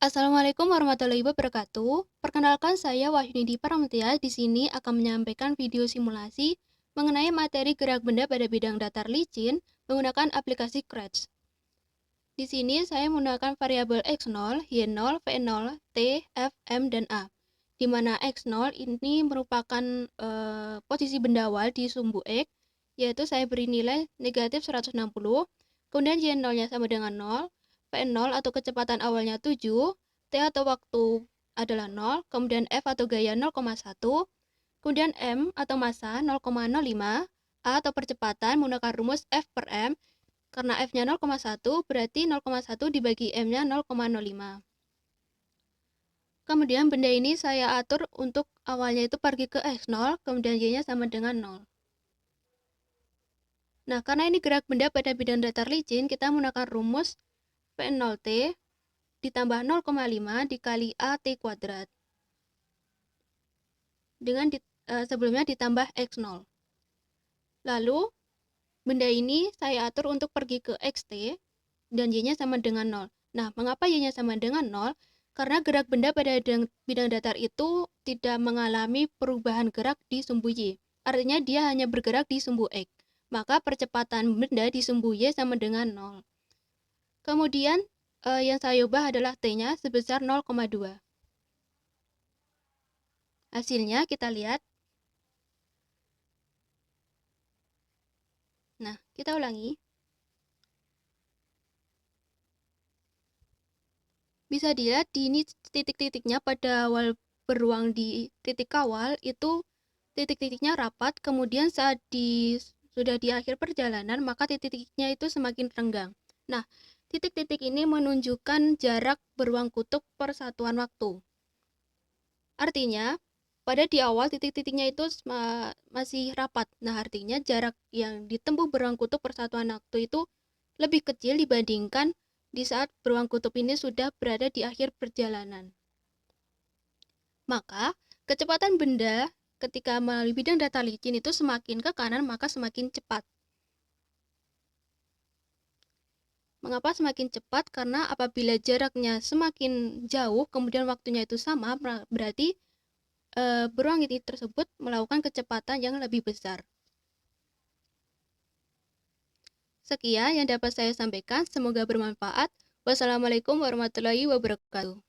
Assalamualaikum warahmatullahi wabarakatuh. Perkenalkan saya Wahyunidi Pramutia. Di sini akan menyampaikan video simulasi mengenai materi gerak benda pada bidang datar licin menggunakan aplikasi Scratch. Di sini saya menggunakan variabel x0, y0, v0, t, f, m, dan a. Di mana x0 ini merupakan posisi benda awal di sumbu x, yaitu saya beri nilai negatif 160, kemudian y0-nya sama dengan 0, v0 atau kecepatan awalnya 7, t atau waktu adalah 0, kemudian f atau gaya 0,1, kemudian m atau massa 0,05, a atau percepatan menggunakan rumus f per m, karena f-nya 0,1 berarti 0,1 dibagi m-nya 0,05. Kemudian benda ini saya atur untuk awalnya itu pergi ke x0, kemudian y-nya sama dengan 0. Nah, karena ini gerak benda pada bidang datar licin, kita menggunakan rumus V0T ditambah 0,5 dikali AT kuadrat. Dengan sebelumnya ditambah X0. Lalu, benda ini saya atur untuk pergi ke xt, dan y-nya sama dengan 0. Nah, mengapa y-nya sama dengan 0? Karena gerak benda pada bidang datar itu tidak mengalami perubahan gerak di sumbu y. Artinya dia hanya bergerak di sumbu x. Maka percepatan benda di sumbu y sama dengan 0. Kemudian, yang saya ubah adalah t-nya sebesar 0,2. Hasilnya kita lihat. Nah, kita ulangi. Bisa dilihat di ini titik-titiknya pada awal beruang di titik awal itu titik-titiknya rapat, kemudian saat sudah di akhir perjalanan maka titik-titiknya itu semakin renggang. Nah, titik-titik ini menunjukkan jarak beruang kutub per satuan waktu. Artinya, pada di awal titik-titiknya itu masih rapat. Nah, artinya jarak yang ditempuh beruang kutub per satuan waktu itu lebih kecil dibandingkan di saat beruang kutub ini sudah berada di akhir perjalanan. Maka, kecepatan benda ketika melalui bidang datar licin itu semakin ke kanan maka semakin cepat. Mengapa semakin cepat? Karena apabila jaraknya semakin jauh, kemudian waktunya itu sama, berarti beruang ini tersebut melakukan kecepatan yang lebih besar. Sekian yang dapat saya sampaikan, semoga bermanfaat. Wassalamualaikum warahmatullahi wabarakatuh.